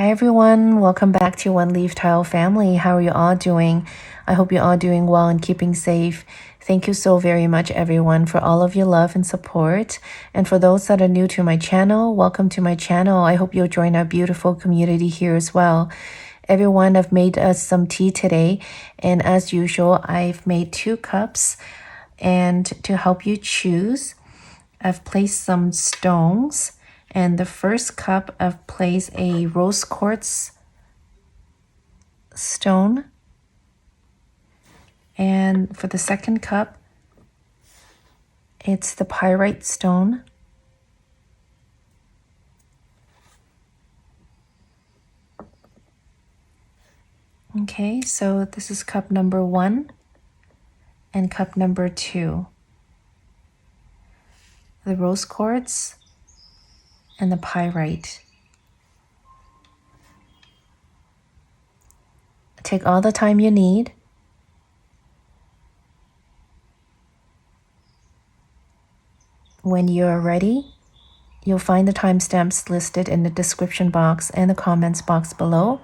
Hi everyone, welcome back to One Leaf Tile family. How are you all doing? I hope you're all doing well and keeping safe. Thank you so very much everyone for all of your love and support. And for those that are new to my channel, welcome to my channel. I hope you'll join our beautiful community here as well. Everyone, I've made us some tea today, and as usual, I've made 2 cups. And to help you choose, I've placed some stones. And the first cup, I've placed a rose quartz stone. And for the second cup, it's the pyrite stone. Okay, so this is cup number 1 and cup number 2. The rose quartz and the pyrite. Take all the time you need. When you're ready, you'll find the timestamps listed in the description box and the comments box below.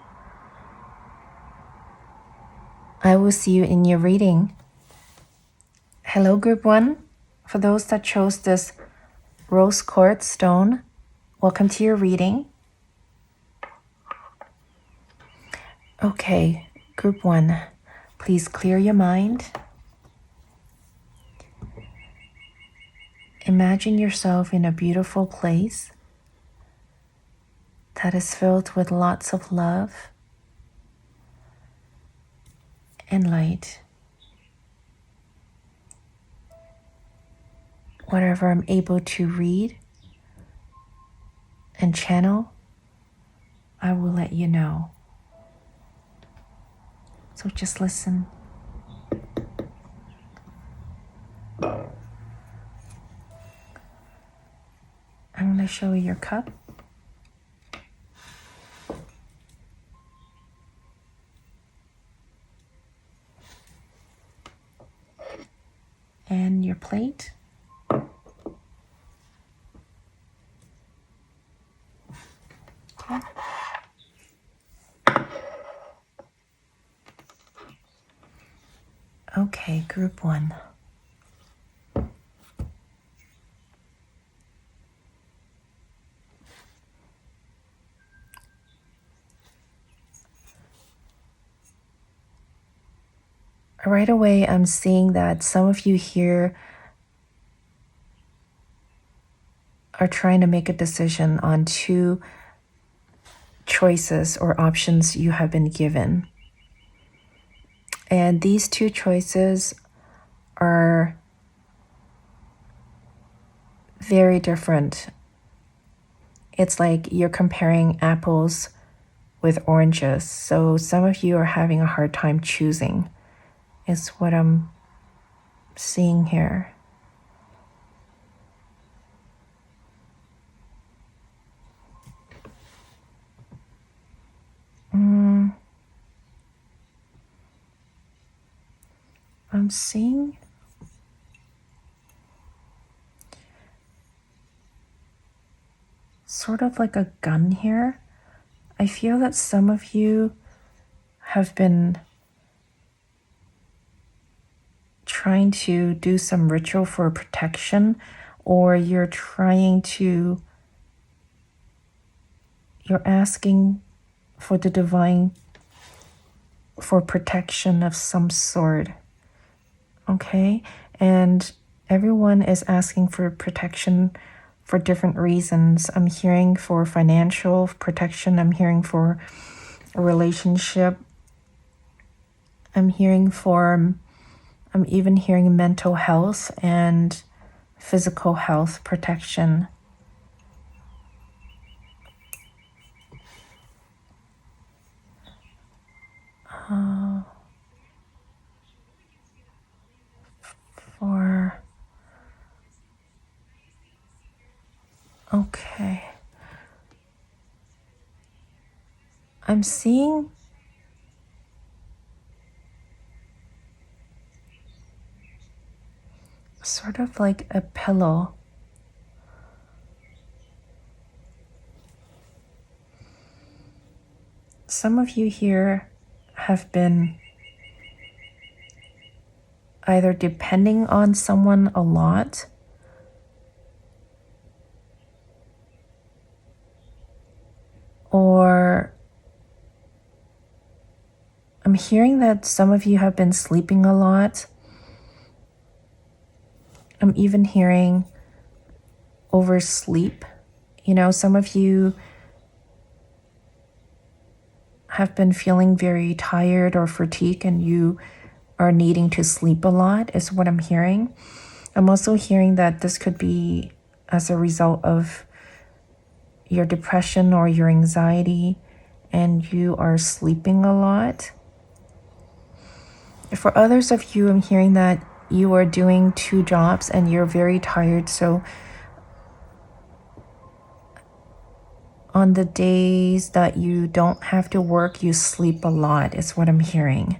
I will see you in your reading. Hello, Group 1. For those that chose this rose quartz stone, welcome to your reading. Okay, Group 1, please clear your mind. Imagine yourself in a beautiful place that is filled with lots of love and light. Whatever I'm able to read and channel, I will let you know. So just listen. I'm going to show you your cup. And your plate. Okay. Okay, Group 1. Right away, I'm seeing that some of you here are trying to make a decision on 2 choices or options you have been given. And these 2 choices are very different. It's like you're comparing apples with oranges. So some of you are having a hard time choosing, is what I'm seeing here. I'm seeing sort of like a gun here. I feel that some of you have been trying to do some ritual for protection, or you're asking for the divine for protection of some sort. Okay, and everyone is asking for protection for different reasons. I'm hearing for financial protection. I'm hearing for a relationship. I'm even hearing mental health and physical health protection. Okay. I'm seeing sort of like a pillow. Some of you here have been either depending on someone a lot, or I'm hearing that some of you have been sleeping a lot. I'm even hearing oversleep. You know, some of you have been feeling very tired or fatigued and you are needing to sleep a lot is what I'm hearing. I'm also hearing that this could be as a result of your depression or your anxiety and you are sleeping a lot. For others of you, I'm hearing that you are doing 2 jobs and you're very tired. So on the days that you don't have to work, you sleep a lot is what I'm hearing.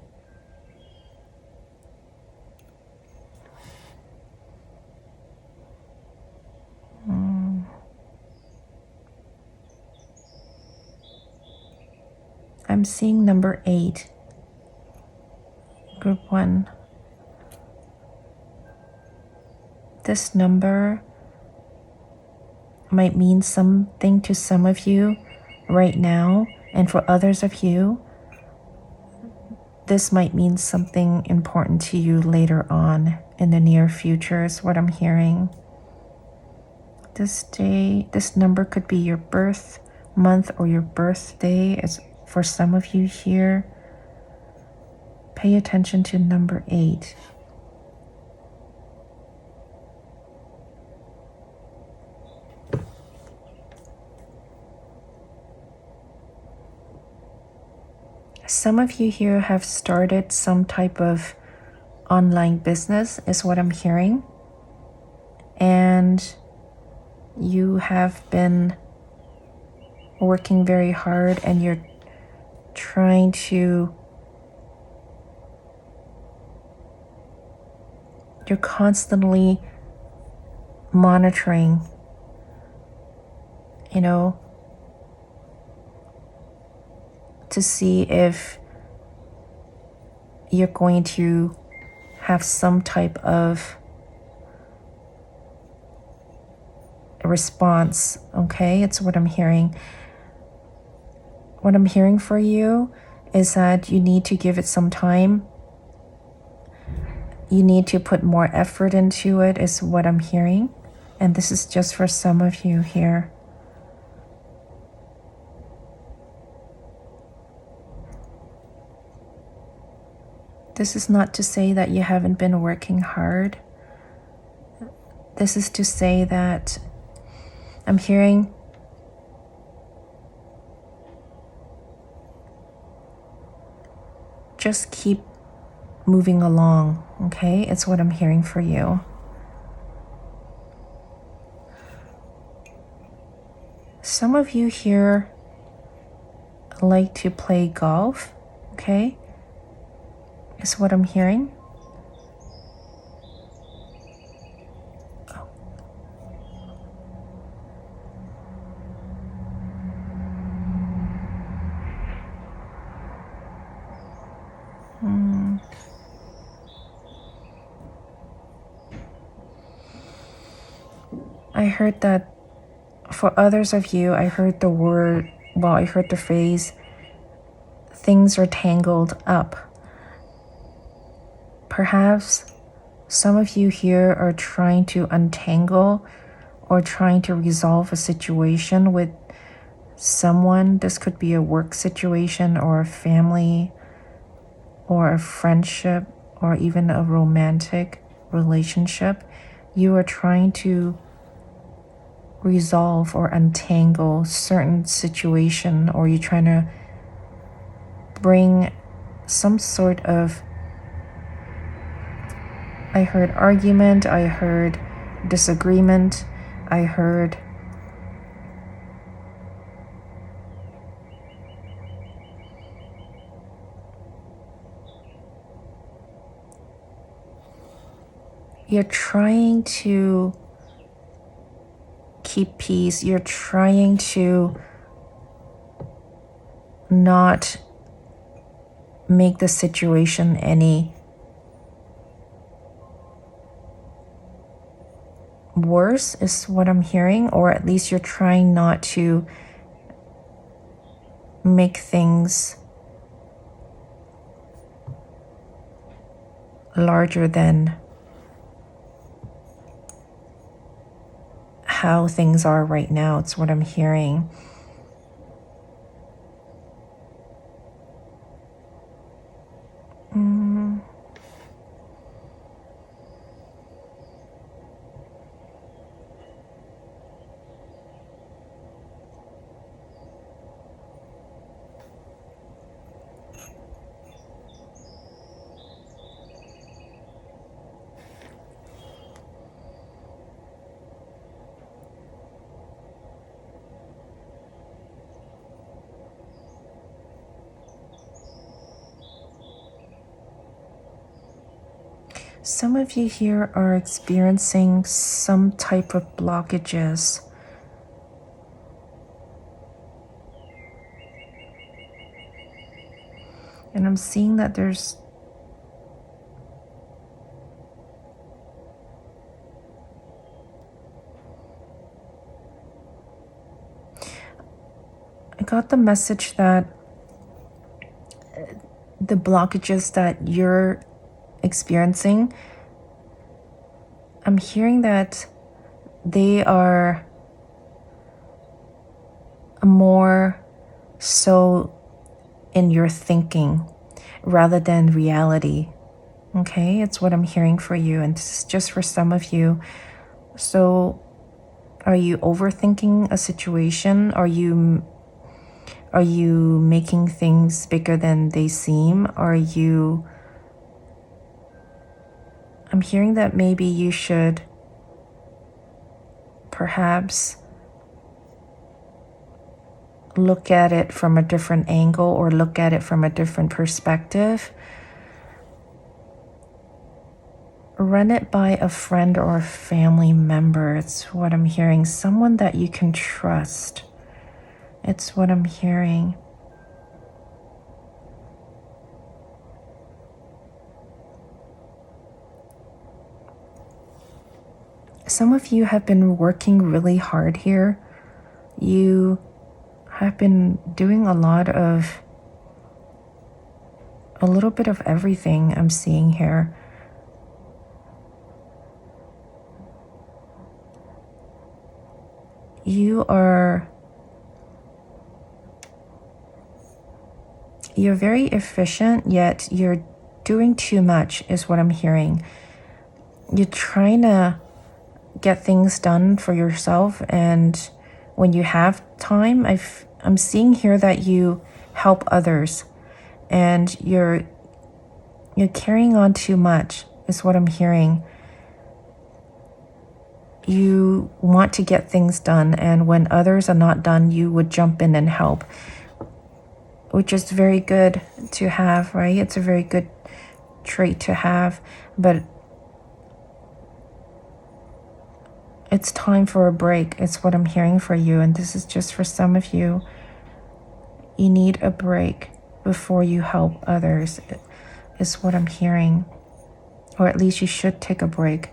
I'm seeing number 8, group 1. This number might mean something to some of you right now, and for others of you, this might mean something important to you later on in the near future is what I'm hearing. This number could be your birth month or your birthday. As for some of you here, pay attention to number 8. Some of you here have started some type of online business is what I'm hearing. And you have been working very hard and you're trying to, you're constantly monitoring, you know, to see if you're going to have some type of response, okay? It's what I'm hearing. What I'm hearing for you is that you need to give it some time. You need to put more effort into it is what I'm hearing. And this is just for some of you here. This is not to say that you haven't been working hard. This is to say that I'm hearing just keep moving along, okay? It's what I'm hearing for you. Some of you here like to play golf, okay? Is what I'm hearing. I heard that for others of you, I heard the phrase, things are tangled up. Perhaps some of you here are trying to untangle or trying to resolve a situation with someone. This could be a work situation or a family or a friendship or even a romantic relationship. You are trying to resolve or untangle certain situation, or you're trying to bring some sort of, I heard argument, I heard disagreement, I heard you're trying to keep peace, you're trying to not make the situation any worse, is what I'm hearing, or at least you're trying not to make things larger than how things are right now. It's what I'm hearing. Some of you here are experiencing some type of blockages. And I'm seeing that I got the message that the blockages that you're experiencing, I'm hearing that they are more so in your thinking rather than reality. Okay, it's what I'm hearing for you, and this is just for some of you. So are you overthinking a situation? Are you making things bigger than they seem? I'm hearing that maybe you should perhaps look at it from a different angle, or look at it from a different perspective. Run it by a friend or a family member. It's what I'm hearing. Someone that you can trust. It's what I'm hearing. Some of you have been working really hard here. You have been doing a little bit of everything I'm seeing here. You're very efficient, yet you're doing too much, is what I'm hearing. You're trying to get things done for yourself, and when you have time, I'm seeing here that you help others, and you're carrying on too much, is what I'm hearing. You want to get things done, and when others are not done, you would jump in and help, which is very good to have, right? It's a very good trait to have, but it's time for a break. It's what I'm hearing for you, and this is just for some of you. You need a break before you help others, is what I'm hearing. Or at least you should take a break.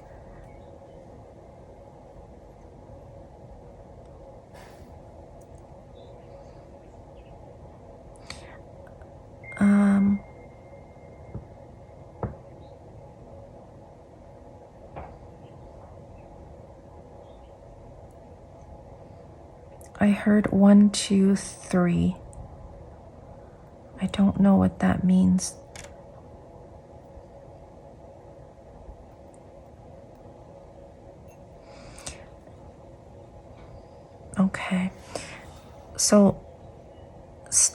I heard 1, 2, 3. I don't know what that means. Okay. So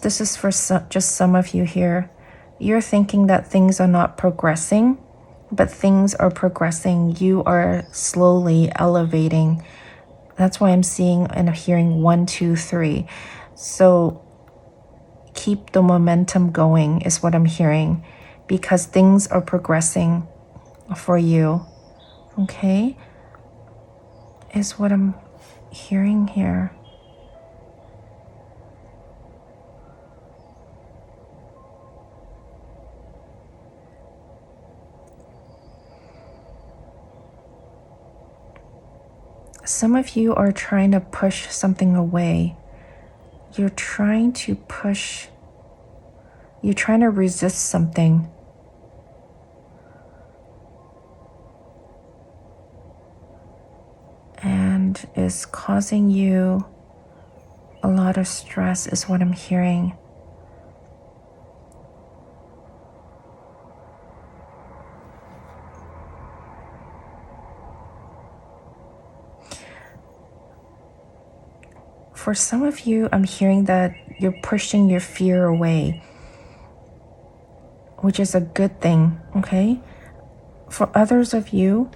this is for just some of you here. You're thinking that things are not progressing, but things are progressing. You are slowly elevating. That's why I'm seeing and hearing 1, 2, 3. So keep the momentum going, is what I'm hearing, because things are progressing for you. Okay? Is what I'm hearing here. Some of you are trying to push something away. You're trying to resist something. And is causing you a lot of stress is what I'm hearing. For some of you, I'm hearing that you're pushing your fear away, which is a good thing, okay? For others of you,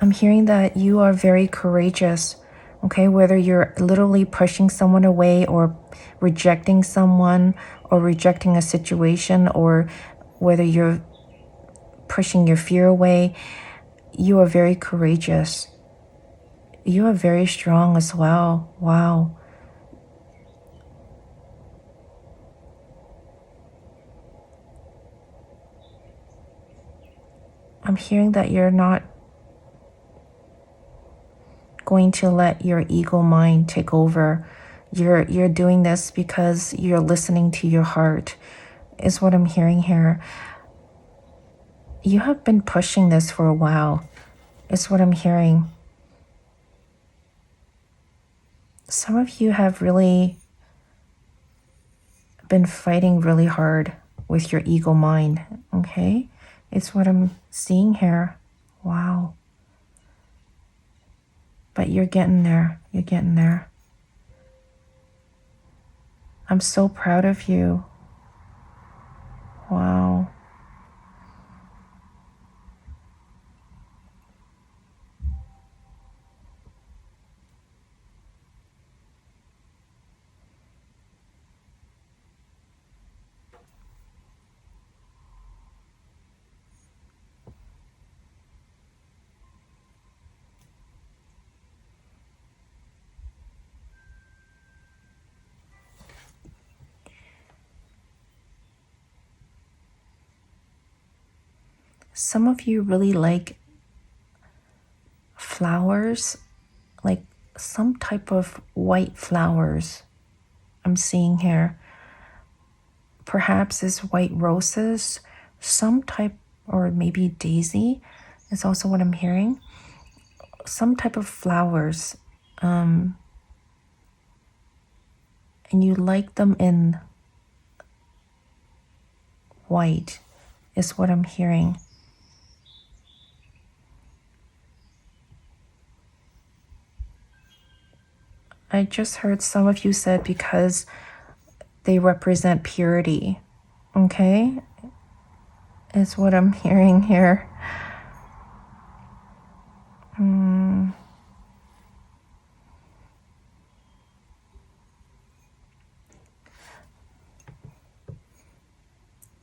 I'm hearing that you are very courageous, okay? Whether you're literally pushing someone away or rejecting someone or rejecting a situation, or whether you're pushing your fear away, you are very courageous. You are very strong as well. Wow. I'm hearing that you're not going to let your ego mind take over. You're doing this because you're listening to your heart, is what I'm hearing here. You have been pushing this for a while, is what I'm hearing. Some of you have really been fighting really hard with your ego mind, okay? It's what I'm seeing here. Wow. But you're getting there. You're getting there. I'm so proud of you. Wow. Some of you really like flowers, like some type of white flowers I'm seeing here. Perhaps it's white roses, some type, or maybe daisy is also what I'm hearing. Some type of flowers, and you like them in white is what I'm hearing. I just heard some of you said because they represent purity, okay? Is what I'm hearing here.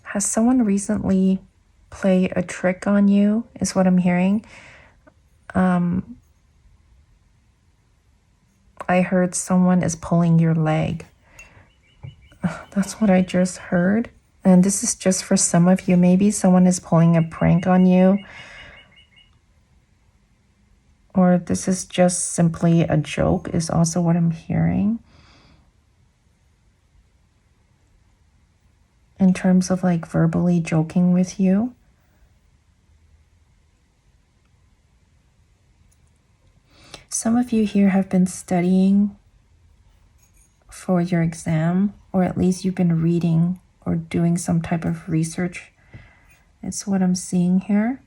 Has someone recently played a trick on you, is what I'm hearing. I heard someone is pulling your leg. That's what I just heard. And this is just for some of you. Maybe someone is pulling a prank on you. Or this is just simply a joke is also what I'm hearing. In terms of like verbally joking with you. Some of you here have been studying for your exam, or at least you've been reading or doing some type of research. It's what I'm seeing here.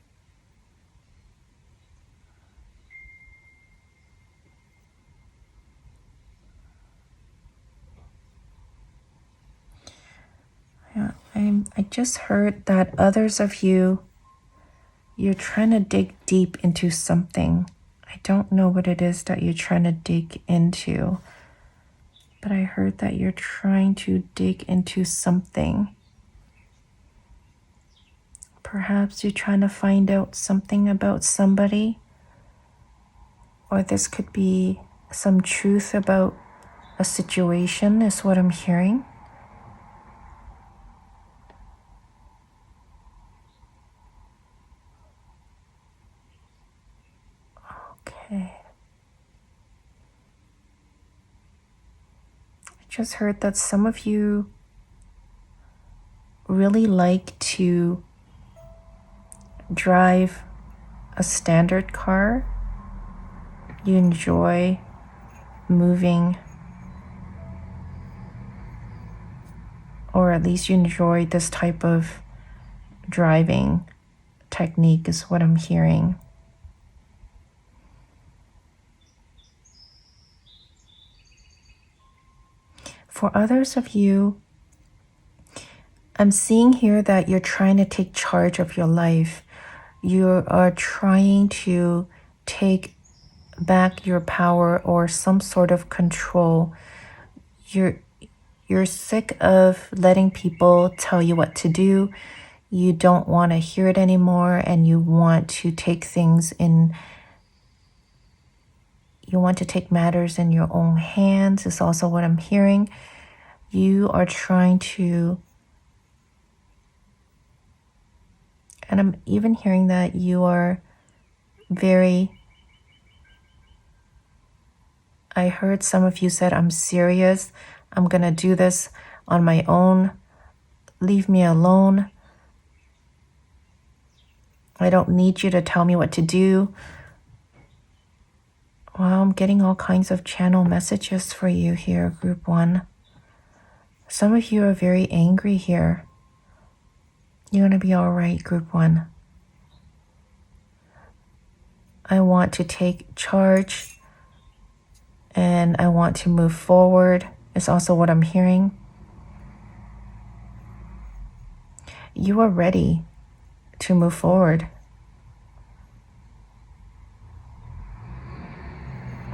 Yeah, I just heard that others of you, you're trying to dig deep into something. I don't know what it is that you're trying to dig into, but I heard that you're trying to dig into something. Perhaps you're trying to find out something about somebody, or this could be some truth about a situation, is what I'm hearing. Just heard that some of you really like to drive a standard car. You enjoy moving, or at least you enjoy this type of driving technique is what I'm hearing. For others of you, I'm seeing here that you're trying to take charge of your life. You are trying to take back your power or some sort of control. You're sick of letting people tell you what to do. You don't want to hear it anymore, and you want to take matters in your own hands is also what I'm hearing. You are trying to, and I'm even hearing that you are I heard some of you said, I'm serious. I'm going to do this on my own. Leave me alone. I don't need you to tell me what to do. Well, I'm getting all kinds of channel messages for you here, group 1. Some of you are very angry here. You're going to be all right, group 1. I want to take charge and I want to move forward. It's also what I'm hearing. You are ready to move forward.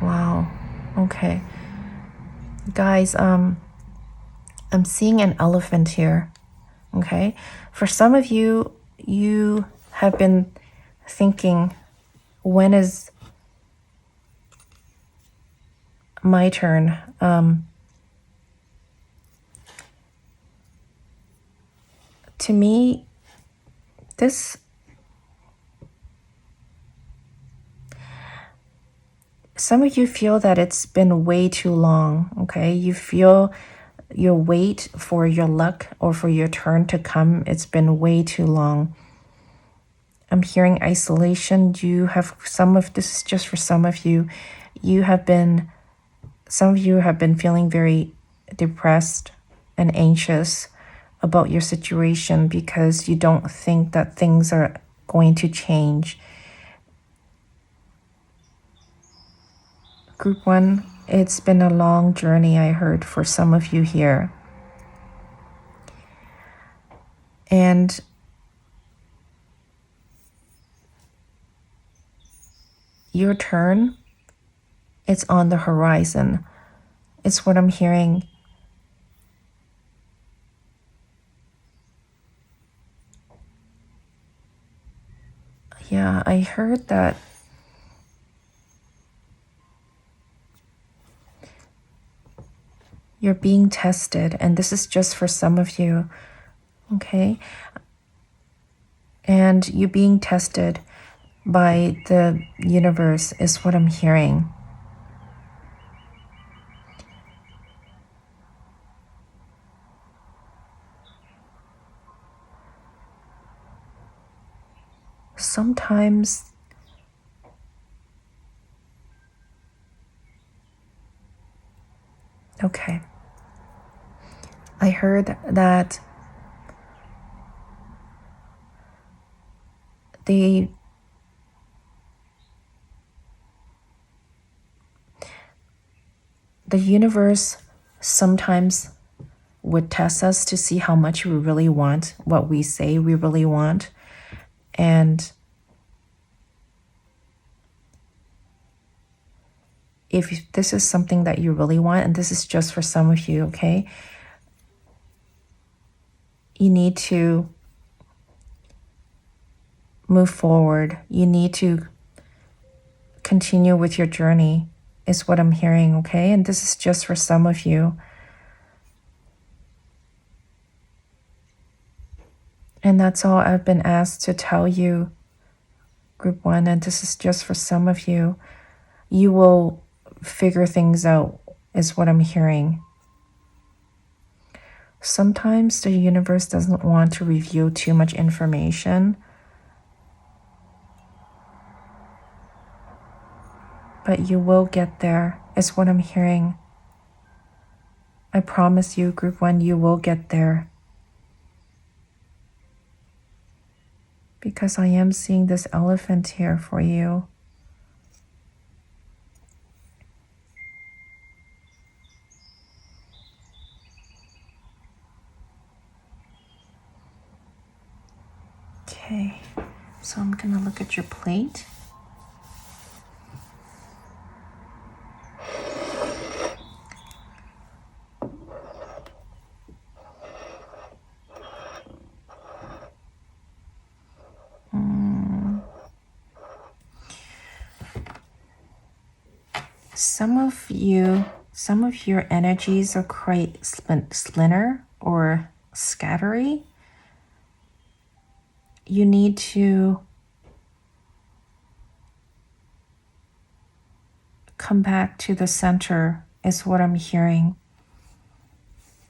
Wow. Okay. Guys, I'm seeing an elephant here. Okay. For some of you, you have been thinking, when is my turn? To me, some of you feel that it's been way too long, okay? You feel your wait for your luck or for your turn to come, it's been way too long. I'm hearing isolation. This is just for some of you. Some of you have been feeling very depressed and anxious about your situation because you don't think that things are going to change. Group 1, it's been a long journey, I heard, for some of you here. And your turn, it's on the horizon. It's what I'm hearing. Yeah, I heard that you're being tested, and this is just for some of you, okay? And you being tested by the universe is what I'm hearing. Sometimes okay. I heard that the universe sometimes would test us to see how much we really want what we say we really want. And if this is something that you really want, and this is just for some of you, okay, you need to move forward. You need to continue with your journey, is what I'm hearing, okay? And this is just for some of you. And that's all I've been asked to tell you, group 1, and this is just for some of you. You will figure things out, is what I'm hearing. Sometimes the universe doesn't want to reveal too much information, but you will get there, is what I'm hearing. I promise you, Group 1, you will get there. Because I am seeing this elephant here for you. Okay, so I'm gonna look at your plate. Some of your energies are quite splinter or scattery. You need to come back to the center, is what I'm hearing.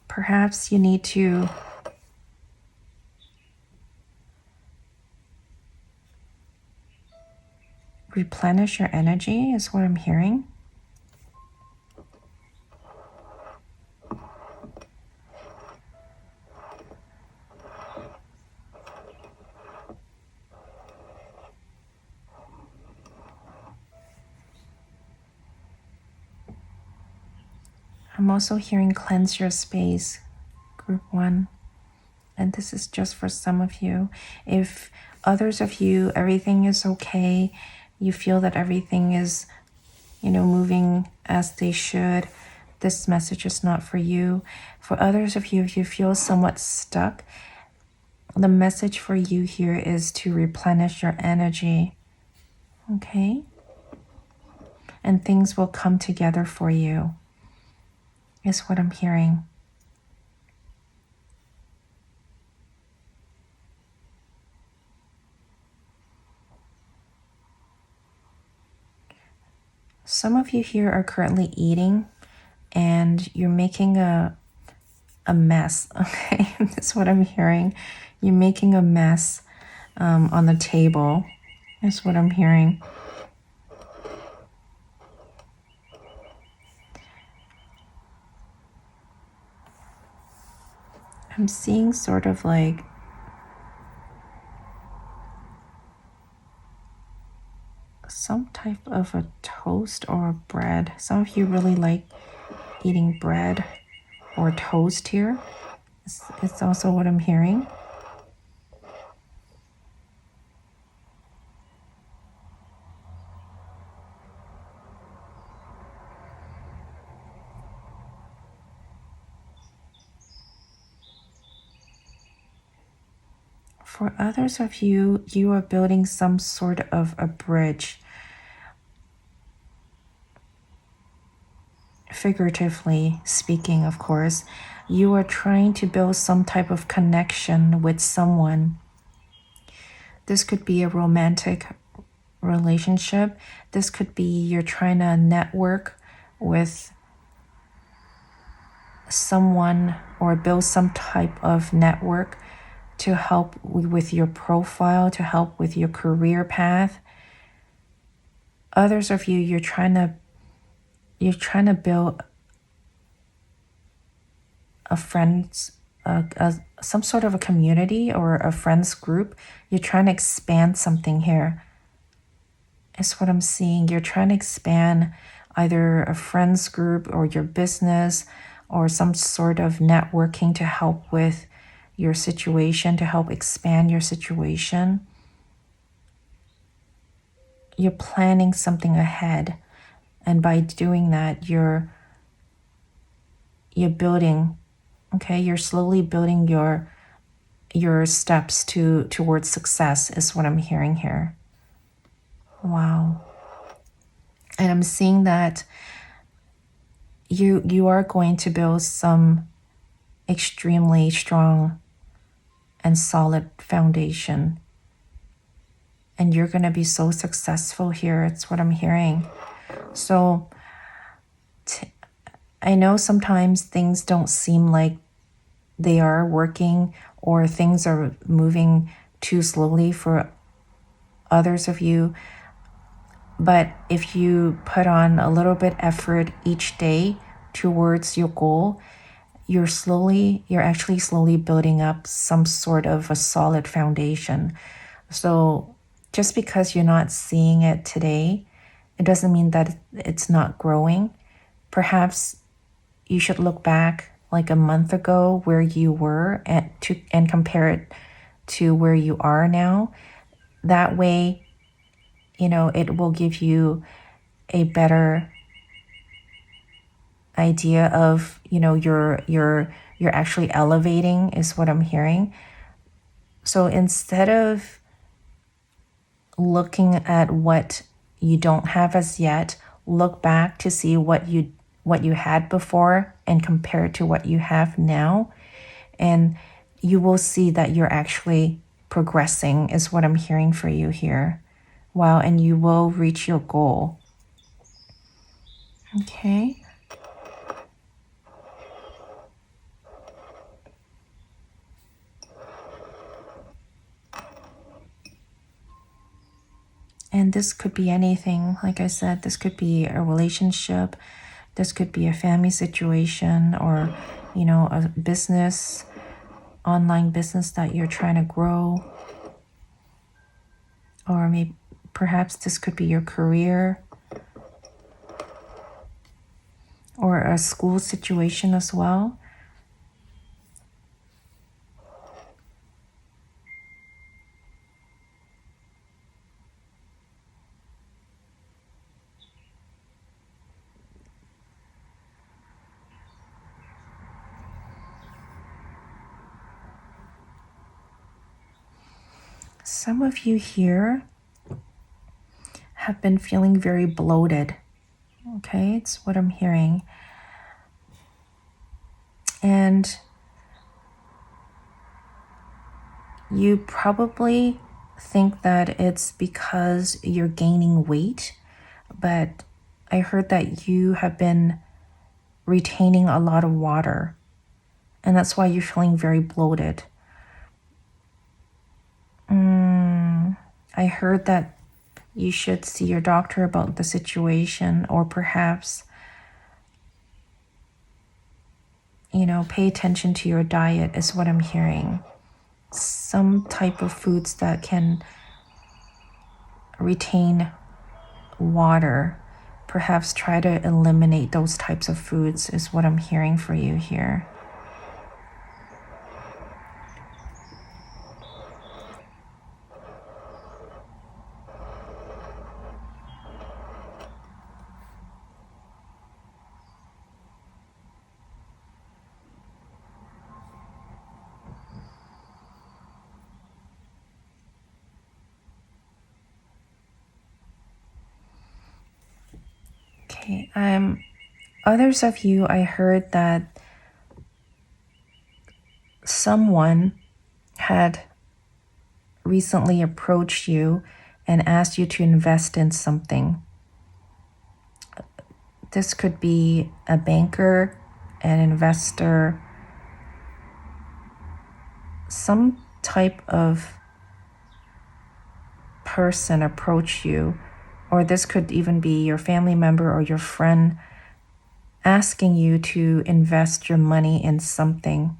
Perhaps you need to replenish your energy, is what I'm hearing. I'm also hearing cleanse your space, Group 1. And this is just for some of you. If others of you, everything is okay, you feel that everything is, moving as they should, this message is not for you. For others of you, if you feel somewhat stuck, the message for you here is to replenish your energy. Okay? And things will come together for you, is what I'm hearing. Some of you here are currently eating and you're making a mess, okay? That's what I'm hearing. You're making a mess on the table. That's what I'm hearing. I'm seeing sort of like some type of a toast or a bread. Some of you really like eating bread or toast here. It's also what I'm hearing. For others of you, you are building some sort of a bridge. Figuratively speaking, of course, you are trying to build some type of connection with someone. This could be a romantic relationship. This could be you're trying to network with someone or build some type of network to help with your profile, to help with your career path. Others of you, you're trying to build a friends, some sort of a community or a friends group. You're trying to expand something here. Is what I'm seeing. You're trying to expand either a friends group or your business or some sort of networking to help with your situation, to help expand your situation. You're planning something ahead, and by doing that, you're building. Okay, you're slowly building your steps towards success, is what I'm hearing here. Wow. And I'm seeing that you are going to build some extremely strong and solid foundation. And you're going to be so successful here. It's what I'm hearing. So I know sometimes things don't seem like they are working or things are moving too slowly for others of you. But if you put on a little bit effort each day towards your goal, you're actually slowly building up some sort of a solid foundation. So just because you're not seeing it today, it doesn't mean that it's not growing. Perhaps you should look back like a month ago where you were and compare it to where you are now. That way, it will give you a better idea of, you're actually elevating is what I'm hearing. So instead of looking at what you don't have as yet, look back to see what you had before and compare it to what you have now, and you will see that you're actually progressing is what I'm hearing for you here. Wow, and you will reach your goal. Okay. And this could be anything. Like I said, this could be a relationship. This could be a family situation, or, a business, online business that you're trying to grow. Or maybe perhaps this could be your career or a school situation as well. Some of you here have been feeling very bloated. Okay, it's what I'm hearing. And you probably think that it's because you're gaining weight, but I heard that you have been retaining a lot of water, and that's why you're feeling very bloated. I heard that you should see your doctor about the situation, or perhaps, pay attention to your diet is what I'm hearing. Some type of foods that can retain water. Perhaps try to eliminate those types of foods is what I'm hearing for you here. Okay, others of you, I heard that someone had recently approached you and asked you to invest in something. This could be a banker, an investor, some type of person approach you, or this could even be your family member or your friend asking you to invest your money in something.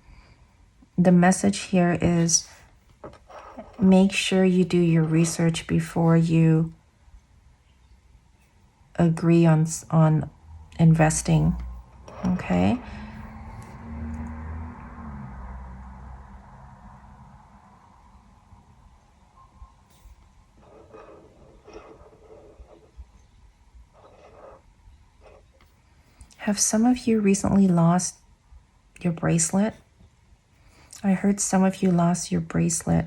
The message here is make sure you do your research before you agree on investing, okay? Have some of you recently lost your bracelet? I heard some of you lost your bracelet.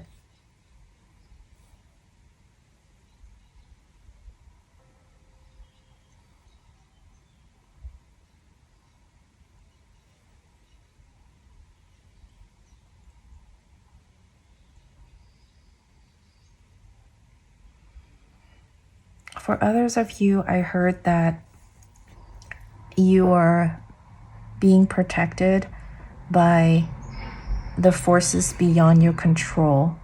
For others of you, I heard that you are being protected by the forces beyond your control.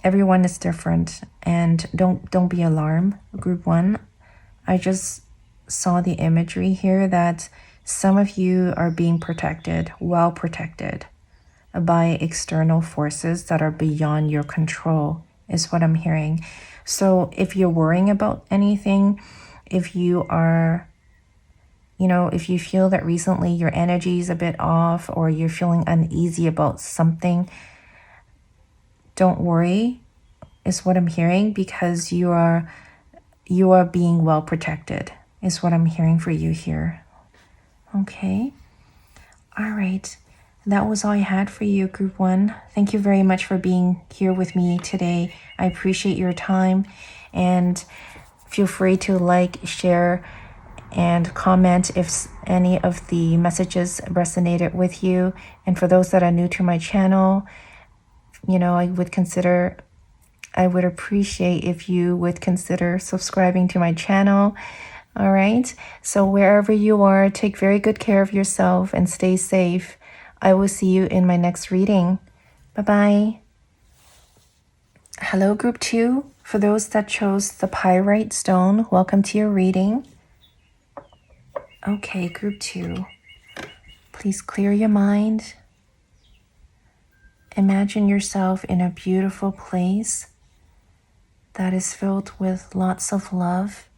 Everyone is different, and don't be alarmed, group 1. I just saw the imagery here that some of you are being protected, well protected, by external forces that are beyond your control, is what I'm hearing. So if you're worrying about anything, if you are, if you feel that recently your energy is a bit off, or you're feeling uneasy about something, don't worry, is what I'm hearing, because you are being well protected, is what I'm hearing for you here. Okay. All right. That was all I had for you, group 1. Thank you very much for being here with me today. I appreciate your time, and feel free to like, share, and comment if any of the messages resonated with you. And for those that are new to my channel, I would appreciate if you would consider subscribing to my channel. All right. So wherever you are, take very good care of yourself and stay safe. I will see you in my next reading. Bye-bye. Hello, group 2. For those that chose the Pyrite stone, welcome to your reading. Okay, group 2. Please clear your mind. Imagine yourself in a beautiful place that is filled with lots of love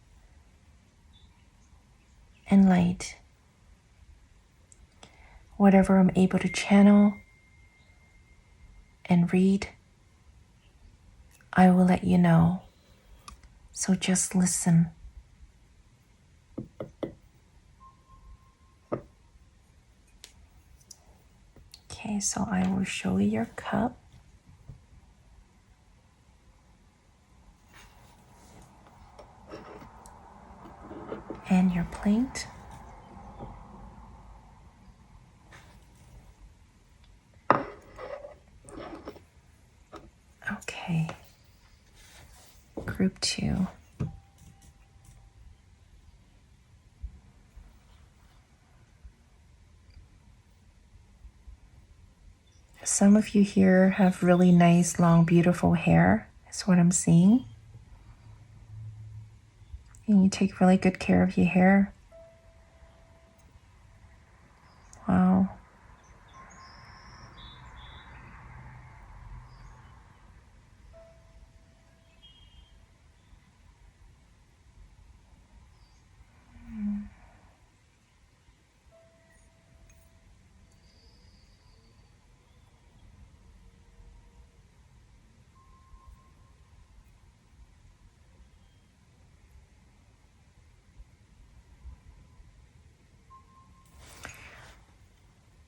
and light. Whatever I'm able to channel and read, I will let you know. So just listen. Okay, so I will show you your cup. And your plate. Okay. Group 2. Some of you here have really nice, long, beautiful hair. That's what I'm seeing. And you take really good care of your hair. Wow.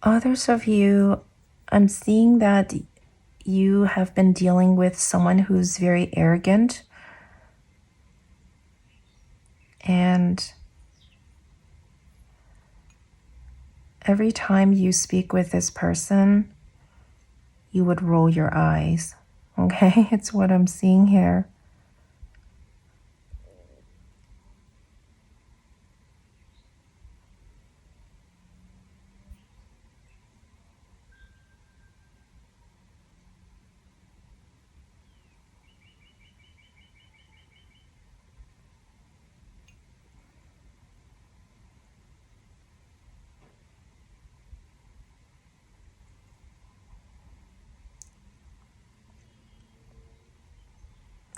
Others of you, I'm seeing that you have been dealing with someone who's very arrogant, and every time you speak with this person, you would roll your eyes. Okay, it's what I'm seeing here.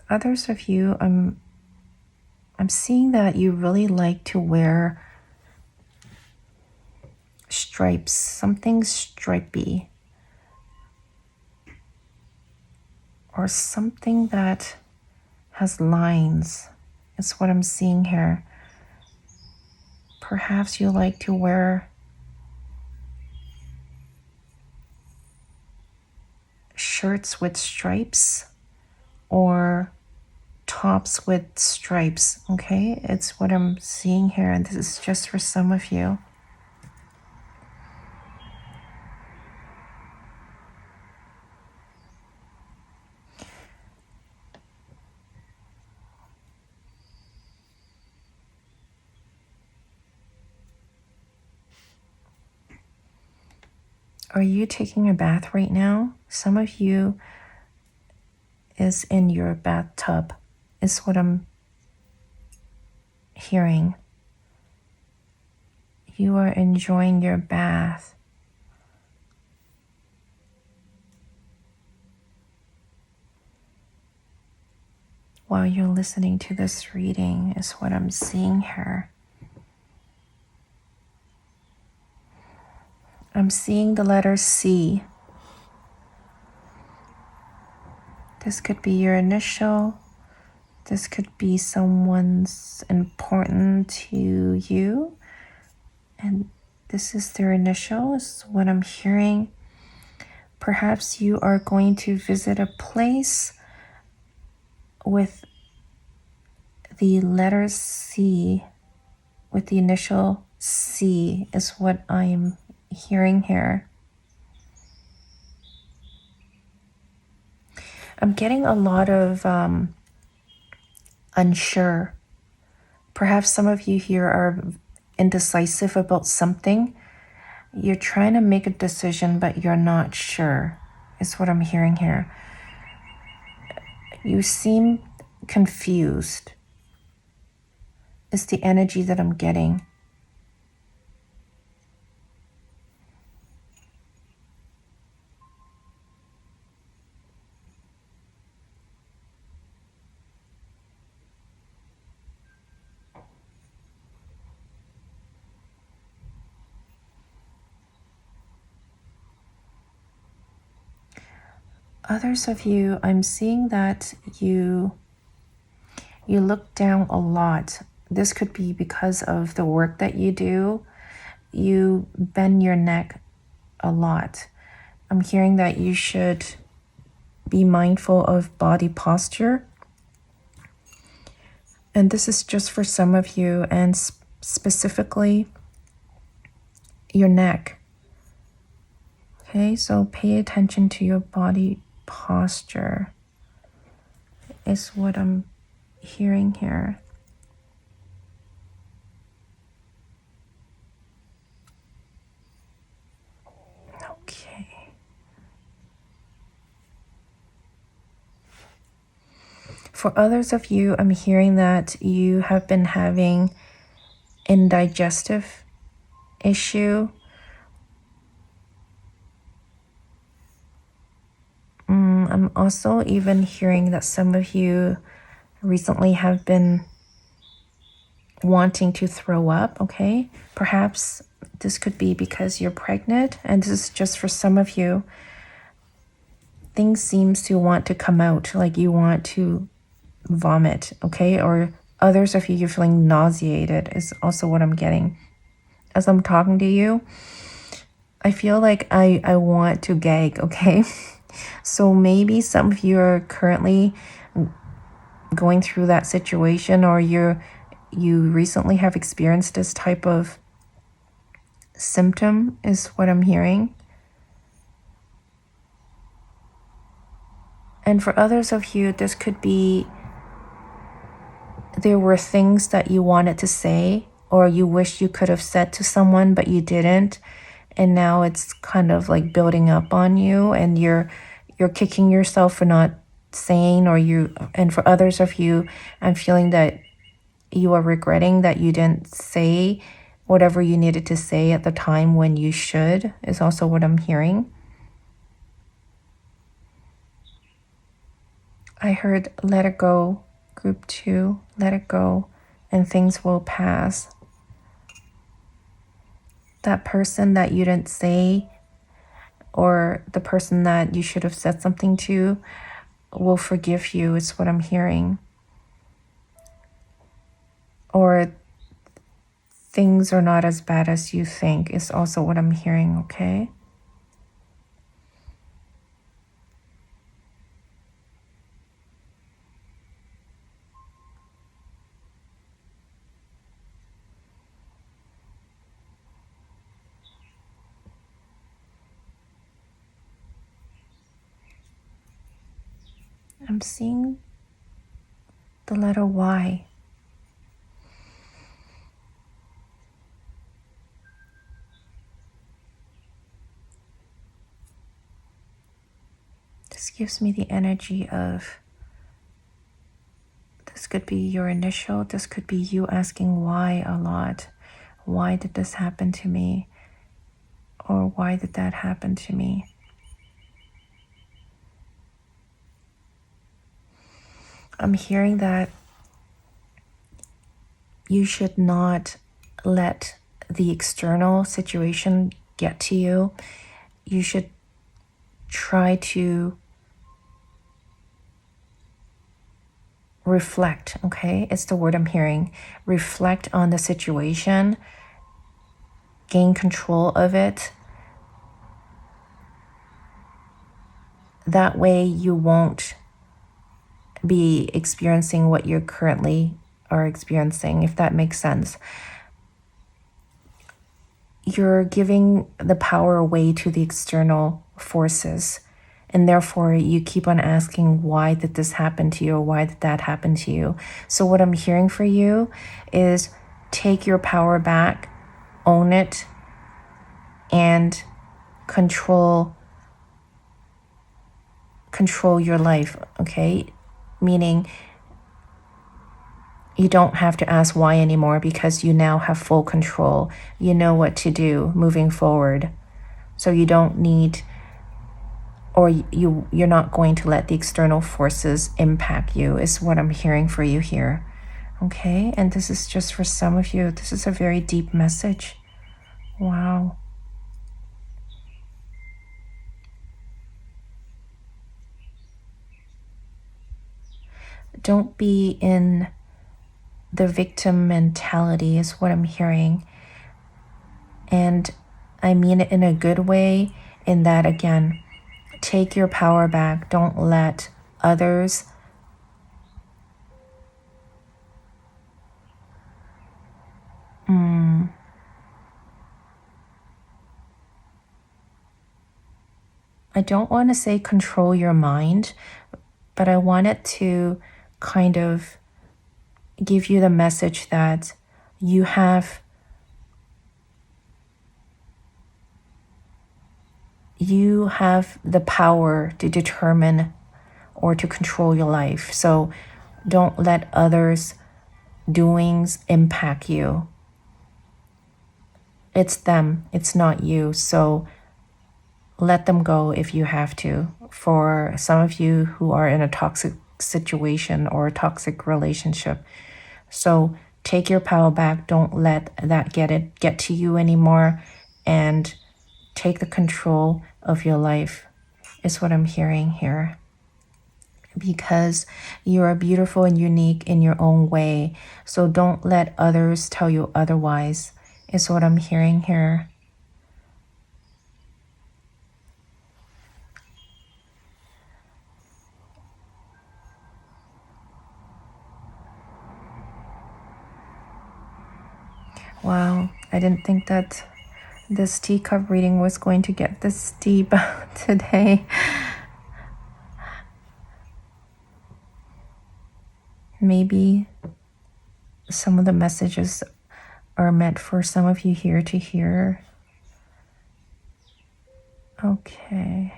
Others of you, I'm seeing that you really like to wear stripes, something stripy, or something that has lines. It's what I'm seeing here. Perhaps you like to wear shirts with stripes or tops with stripes. Okay, it's what I'm seeing here, and this is just for some of you. Are you taking a bath right now? Some of you is in your bathtub, is what I'm hearing. You are enjoying your bath. While you're listening to this reading is what I'm seeing here. I'm seeing the letter C. This could be your initial. This could be someone's important to you. And this is their initial, is what I'm hearing. Perhaps you are going to visit a place with the letter C, with the initial C is what I'm hearing here. I'm getting a lot of unsure. Perhaps some of you here are indecisive about something. You're trying to make a decision, but you're not sure, is what I'm hearing here. You seem confused. It's the energy that I'm getting. Others of you, I'm seeing that you look down a lot. This could be because of the work that you do. You bend your neck a lot. I'm hearing that you should be mindful of body posture. And this is just for some of you, and specifically your neck. Okay, so pay attention to your body posture is what I'm hearing here. Okay. For others of you, I'm hearing that you have been having indigestive issue. I'm also even hearing that some of you recently have been wanting to throw up, okay? Perhaps this could be because you're pregnant, and this is just for some of you. Things seems to want to come out, like you want to vomit, okay? Or others of you, you're feeling nauseated is also what I'm getting. As I'm talking to you, I feel like I want to gag, okay? So maybe some of you are currently going through that situation, or you recently have experienced this type of symptom is what I'm hearing. And for others of you, this could be there were things that you wanted to say or you wish you could have said to someone but you didn't, and now it's kind of like building up on you, and you're kicking yourself for not saying, and for others of you, I'm feeling that you are regretting that you didn't say whatever you needed to say at the time when you should, is also what I'm hearing. I heard let it go, group 2, let it go, and things will pass. That person that you didn't say, or the person that you should have said something to, will forgive you, is what I'm hearing. Or things are not as bad as you think is also what I'm hearing, okay? I'm seeing the letter Y. This gives me the energy of, this could be your initial, this could be you asking why a lot. Why did this happen to me? Or why did that happen to me? I'm hearing that you should not let the external situation get to you. You should try to reflect, okay? It's the word I'm hearing. Reflect on the situation, gain control of it. That way you won't be experiencing what you currently are experiencing, if that makes sense. You're giving the power away to the external forces, and therefore you keep on asking, why did this happen to you, or why did that happen to you? So what I'm hearing for you is take your power back, own it, and control your life, okay? Meaning you don't have to ask why anymore, because you now have full control. You know what to do moving forward. So you don't need, or you're not going to let the external forces impact you, is what I'm hearing for you here. Okay? And this is just for some of you. This is a very deep message. Wow. Don't be in the victim mentality, is what I'm hearing. And I mean it in a good way, in that, again, take your power back. Don't let others I don't want to say control your mind, but I want it to kind of give you the message that you have the power to determine or to control your life. So don't let others' doings impact you. It's them, it's not you. So let them go if you have to. For some of you who are in a toxic situation or a toxic relationship. So take your power back. Don't let that get to you anymore, and take the control of your life, is what I'm hearing here. Because you are beautiful and unique in your own way. So don't let others tell you otherwise, is what I'm hearing here. Wow, I didn't think that this teacup reading was going to get this deep today. Maybe some of the messages are meant for some of you here to hear. Okay.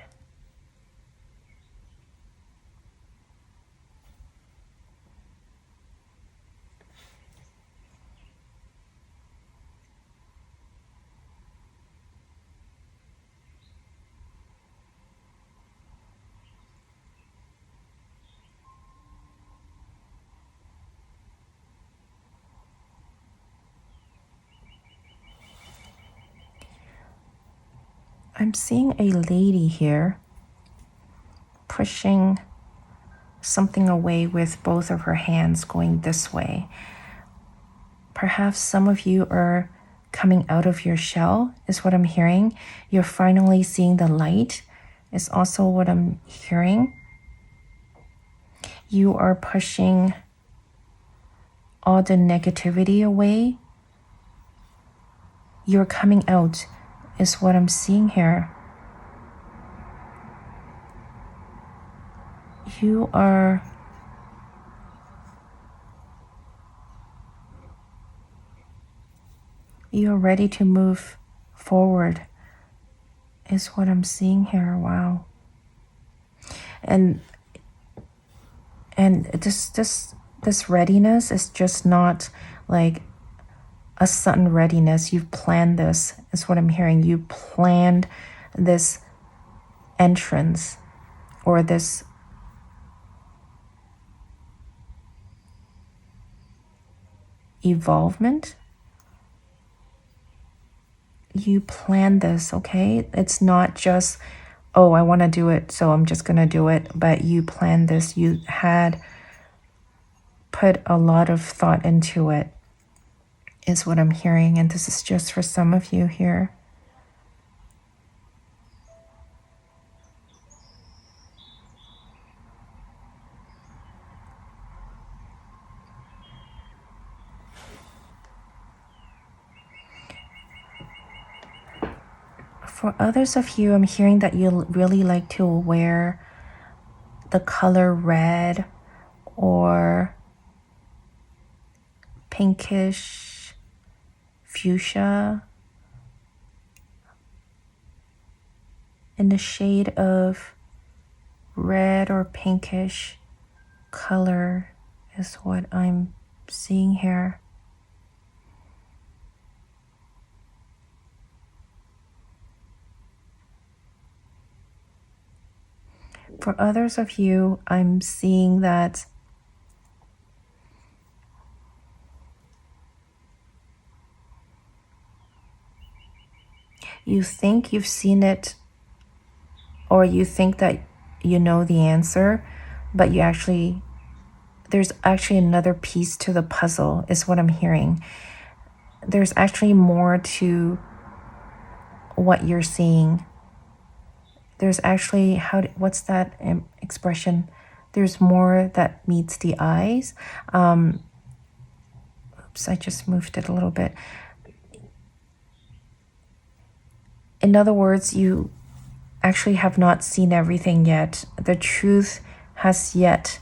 I'm seeing a lady here pushing something away with both of her hands, going this way. Perhaps some of you are coming out of your shell, is what I'm hearing. You're finally seeing the light, is also what I'm hearing. You are pushing all the negativity away. You're coming out, is what I'm seeing here. You're ready to move forward, is what I'm seeing here. Wow. And this readiness is just not like a sudden readiness. You've planned this, is what I'm hearing. You planned this entrance or this evolvement. You planned this, okay? It's not just, oh, I want to do it, so I'm just going to do it. But you planned this. You had put a lot of thought into it, is what I'm hearing. And this is just for some of you here. For others of you, I'm hearing that you really like to wear the color red or pinkish fuchsia in the shade of red or pinkish color is what I'm seeing here. For others of you, I'm seeing that you think you've seen it, or you think that you know the answer, but there's actually another piece to the puzzle, is what I'm hearing. There's actually more to what you're seeing. There's actually, what's that expression? There's more that meets the eyes. Oops, I just moved it a little bit. In other words, you actually have not seen everything yet. The truth has yet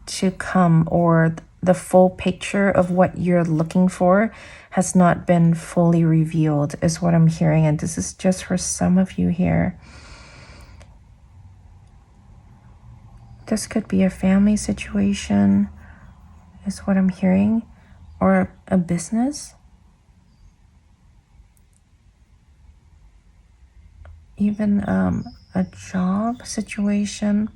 to come, or the full picture of what you're looking for has not been fully revealed, is what I'm hearing. And this is just for some of you here. This could be a family situation, is what I'm hearing, or a business. Even a job situation.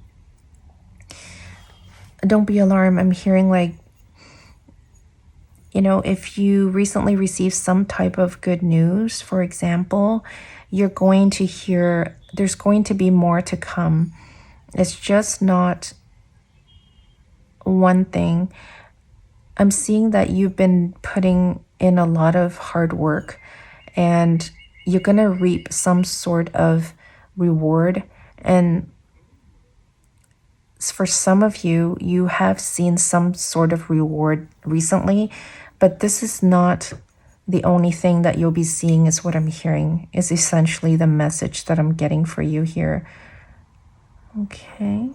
Don't be alarmed. I'm hearing like, if you recently received some type of good news, for example, you're going to hear there's going to be more to come. It's just not one thing. I'm seeing that you've been putting in a lot of hard work, and you're going to reap some sort of reward. And for some of you, you have seen some sort of reward recently, but this is not the only thing that you'll be seeing, is what I'm hearing, is essentially the message that I'm getting for you here. Okay.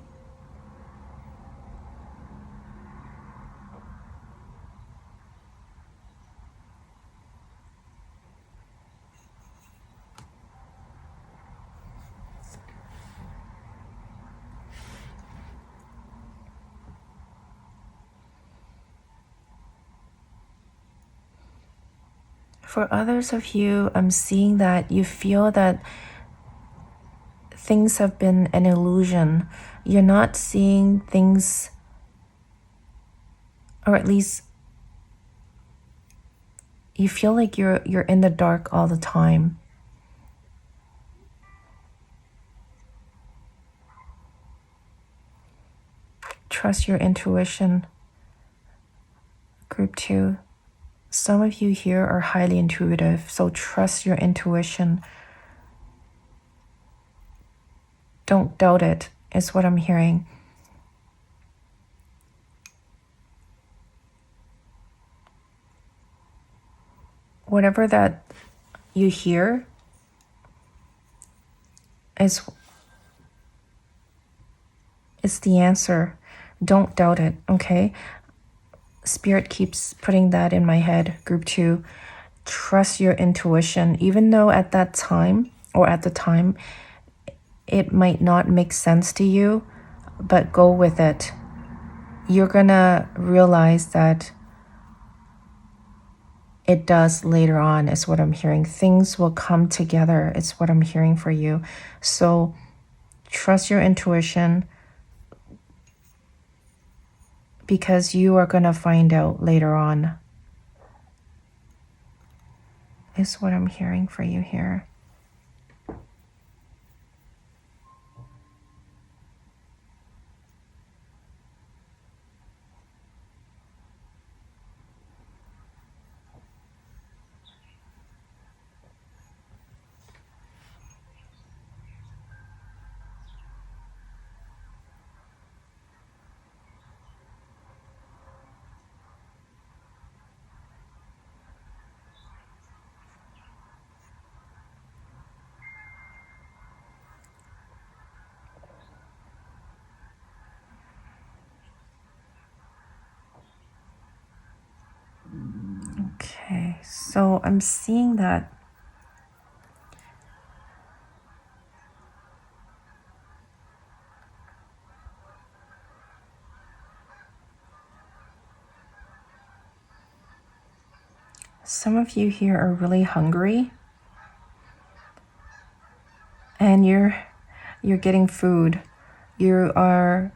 For others of you, I'm seeing that you feel that things have been an illusion. You're not seeing things, or at least you feel like you're in the dark all the time. Trust your intuition. Group 2. Some of you here are highly intuitive, so trust your intuition. Don't doubt it, is what I'm hearing. Whatever that you hear is the answer. Don't doubt it, okay? Spirit keeps putting that in my head, group 2. Trust your intuition, even though at that time, or at the time, It might not make sense to you, but go with it. You're gonna realize that it does later on, is what I'm hearing. Things will come together, it's what I'm hearing for you. So trust your intuition, because you are gonna find out later on, is what I'm hearing for you here. Okay, so I'm seeing that some of you here are really hungry, and you're getting food. You are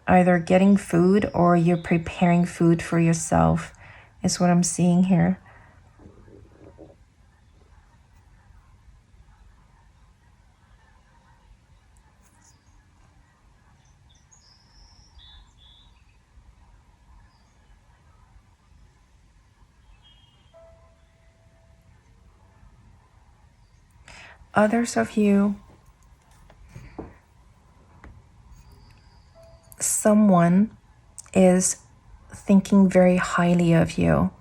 either getting food or you're preparing food for yourself, is what I'm seeing here. Others of you, someone is thinking very highly of you.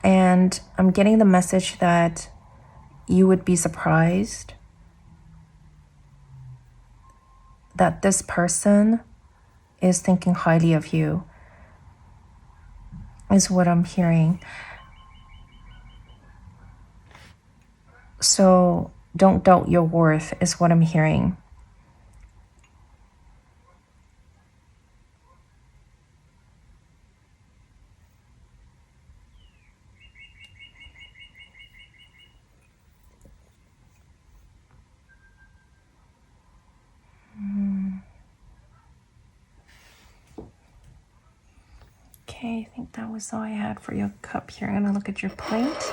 And I'm getting the message that you would be surprised that this person is thinking highly of you, is what I'm hearing. So don't doubt your worth, is what I'm hearing. Okay, I think that was all I had for your cup here. I'm gonna look at your plate.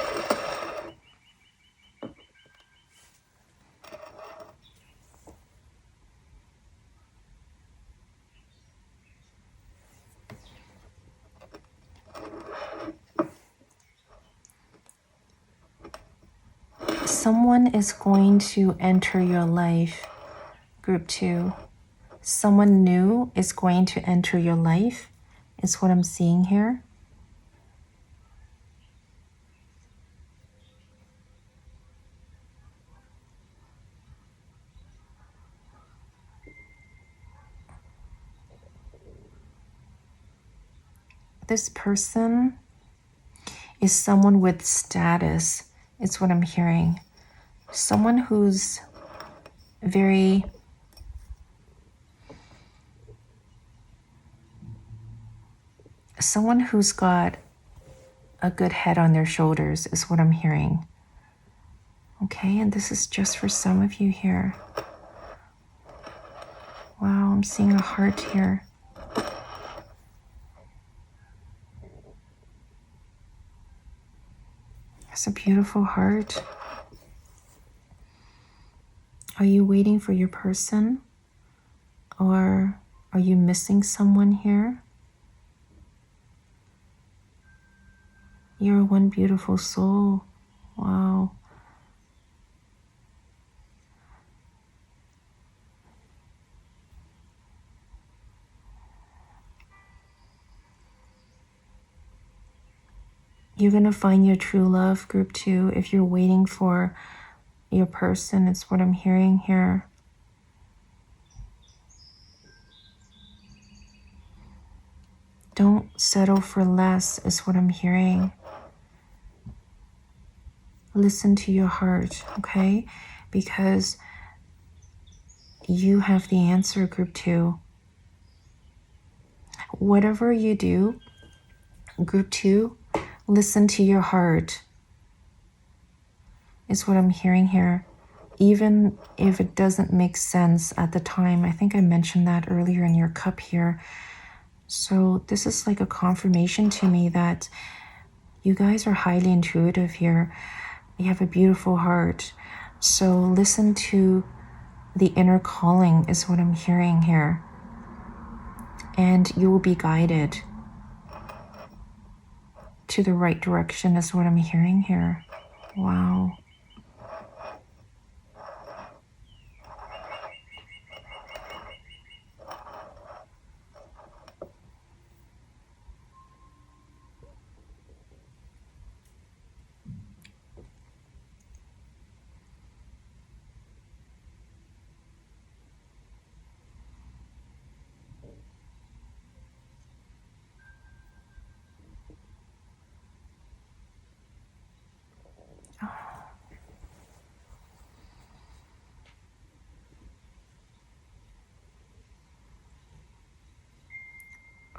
Someone is going to enter your life, group 2. Someone new is going to enter your life, is what I'm seeing here. This person is someone with status, is what I'm hearing. Someone who's very someone who's got a good head on their shoulders, is what I'm hearing. Okay, and this is just for some of you here. Wow, I'm seeing a heart here. It's a beautiful heart. Are you waiting for your person? Or are you missing someone here? You're one beautiful soul. Wow. You're going to find your true love, group 2, if you're waiting for your person. It's what I'm hearing here. Don't settle for less, is what I'm hearing. Listen to your heart, okay? because you have the answer, group 2. Whatever you do, group 2, listen to your heart, is what I'm hearing here. Even if it doesn't make sense at the time. I think I mentioned that earlier in your cup here. So this is like a confirmation to me that you guys are highly intuitive here. You have a beautiful heart. So listen to the inner calling is what I'm hearing here. And you will be guided to the right direction is what I'm hearing here. Wow.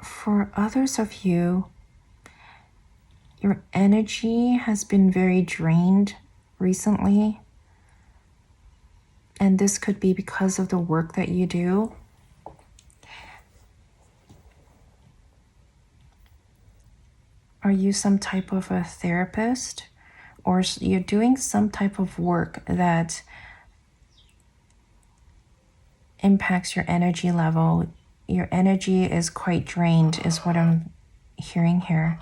For others of you, your energy has been very drained recently. And this could be because of the work that you do. Are you some type of a therapist? Or you're doing some type of work that impacts your energy level? Your energy is quite drained, is what I'm hearing here.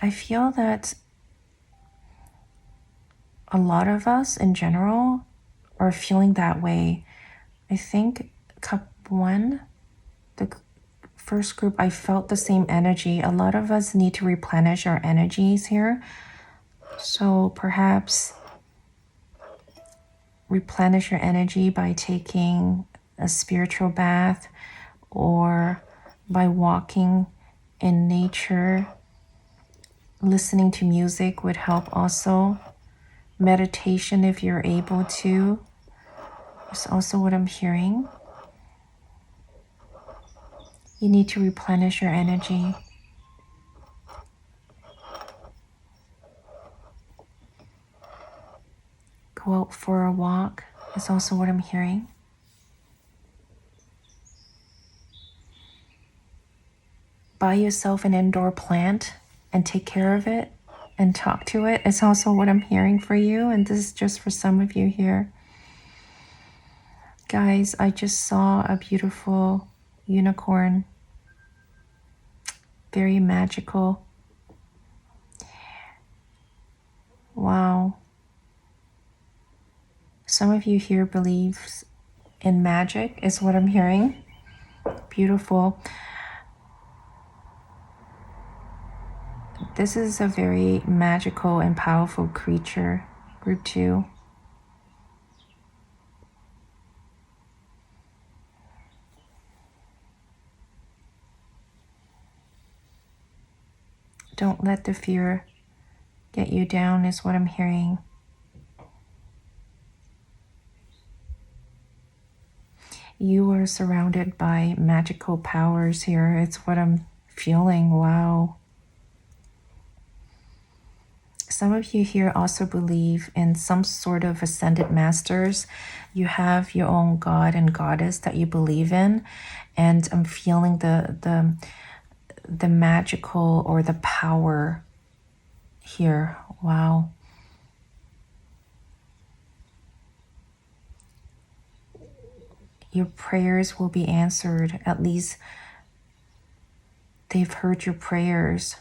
I feel that a lot of us in general are feeling that way. I think cup 1, the first group, I felt the same energy. A lot of us need to replenish our energies here. So perhaps replenish your energy by taking a spiritual bath or by walking in nature. Listening to music would help also. Meditation, if you're able to, is also what I'm hearing. You need to replenish your energy. Go out for a walk is also what I'm hearing. Buy yourself an indoor plant and take care of it and talk to it. It's also what I'm hearing for you. And this is just for some of you here. Guys, I just saw a beautiful unicorn. Very magical. Wow. Some of you here believes in magic is what I'm hearing. Beautiful. This is a very magical and powerful creature, group 2. Don't let the fear get you down is what I'm hearing. You are surrounded by magical powers here. It's what I'm feeling. Wow. Some of you here also believe in some sort of ascended masters. You have your own god and goddess that you believe in. And I'm feeling the magical or the power here. Wow. Your prayers will be answered. At least they've heard your prayers.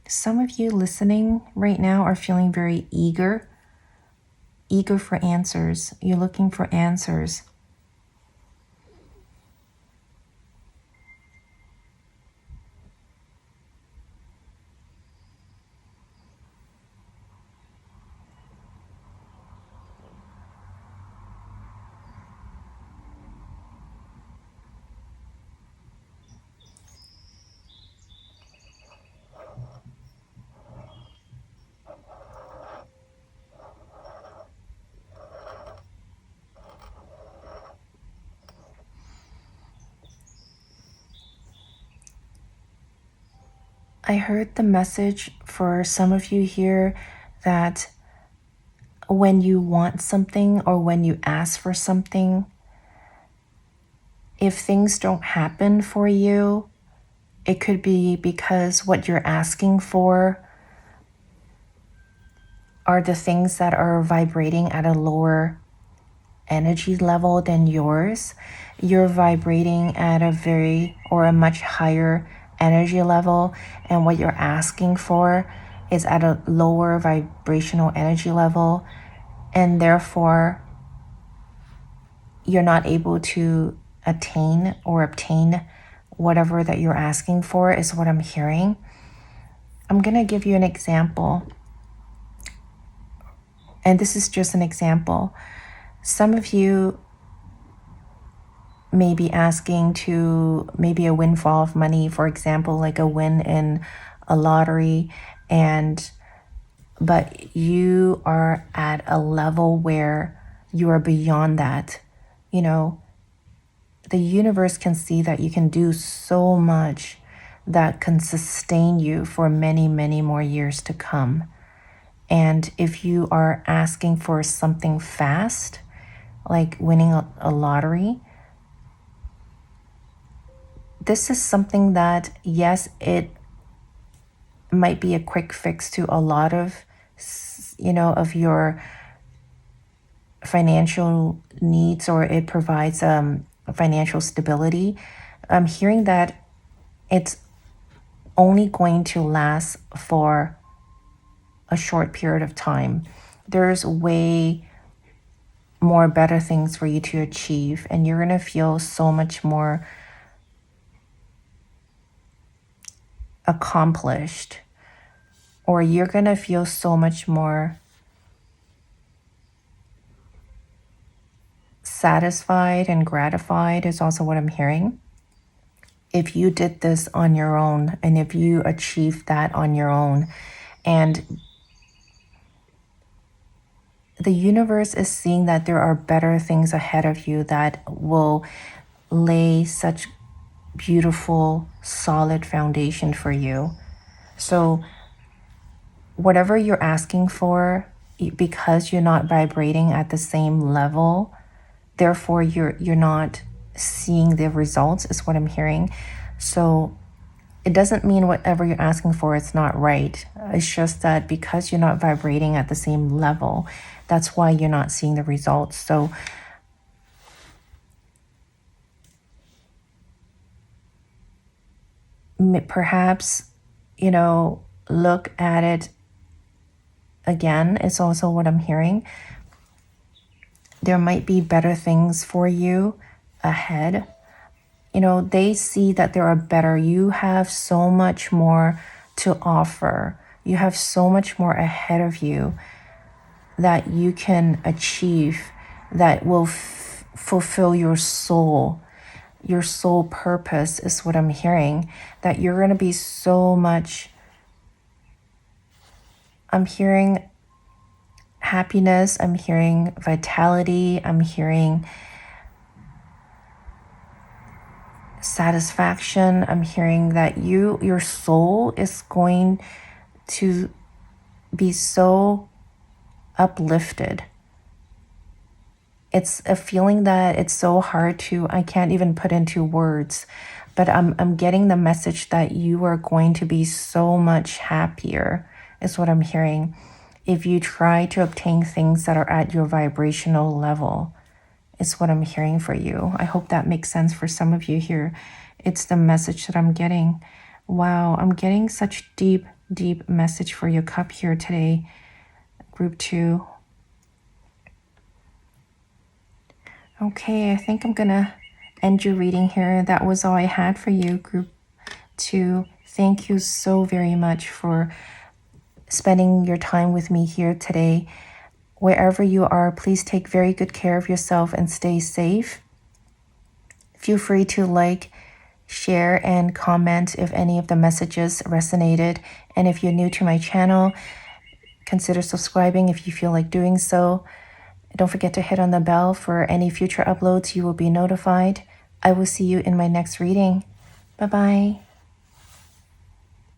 Some of you listening right now are feeling very eager for answers. You're looking for answers. I heard the message for some of you here that when you want something or when you ask for something, if things don't happen for you, it could be because what you're asking for are the things that are vibrating at a lower energy level than yours. You're vibrating at a much higher energy level, and what you're asking for is at a lower vibrational energy level, and therefore you're not able to attain or obtain whatever that you're asking for, is what I'm hearing. I'm going to give you an example, and this is just an example. Some of you may be asking to maybe a windfall of money, for example, like a win in a lottery, but you are at a level where you are beyond that. You know, the universe can see that you can do so much that can sustain you for many, many more years to come. And if you are asking for something fast, like winning a lottery, this is something that, yes, it might be a quick fix to a lot of, of your financial needs, or it provides financial stability. I'm hearing that it's only going to last for a short period of time. There's way more better things for you to achieve, and you're going to feel so much more accomplished, or you're going to feel so much more satisfied and gratified, is also what I'm hearing, if you did this on your own and if you achieved that on your own. And the universe is seeing that there are better things ahead of you that will lay such beautiful, solid foundation for you. So whatever you're asking for, because you're not vibrating at the same level, therefore you're not seeing the results, is what I'm hearing. So it doesn't mean whatever you're asking for is not right. It's just that because you're not vibrating at the same level, that's why you're not seeing the results. So perhaps, look at it again. It's also what I'm hearing. There might be better things for you ahead. They see that there are better. You have so much more to offer. You have so much more ahead of you that you can achieve, that will fulfill your soul purpose, is what I'm hearing. That you're going to be so much, I'm hearing happiness, I'm hearing vitality, I'm hearing satisfaction. I'm hearing that your soul is going to be so uplifted. It's a feeling that it's so hard to, I can't even put into words, but I'm getting the message that you are going to be so much happier, is what I'm hearing, if you try to obtain things that are at your vibrational level. It's what I'm hearing for you. I hope that makes sense for some of you here. It's the message that I'm getting. Wow, I'm getting such deep, deep message for your cup here today, group 2. Okay, I think I'm gonna end your reading here. That was all I had for you, group 2. Thank you so very much for spending your time with me here today. Wherever you are, please take very good care of yourself and stay safe. Feel free to like, share, and comment if any of the messages resonated. And if you're new to my channel, consider subscribing if you feel like doing so. Don't forget to hit on the bell for any future uploads. You will be notified. I will see you in my next reading. Bye-bye.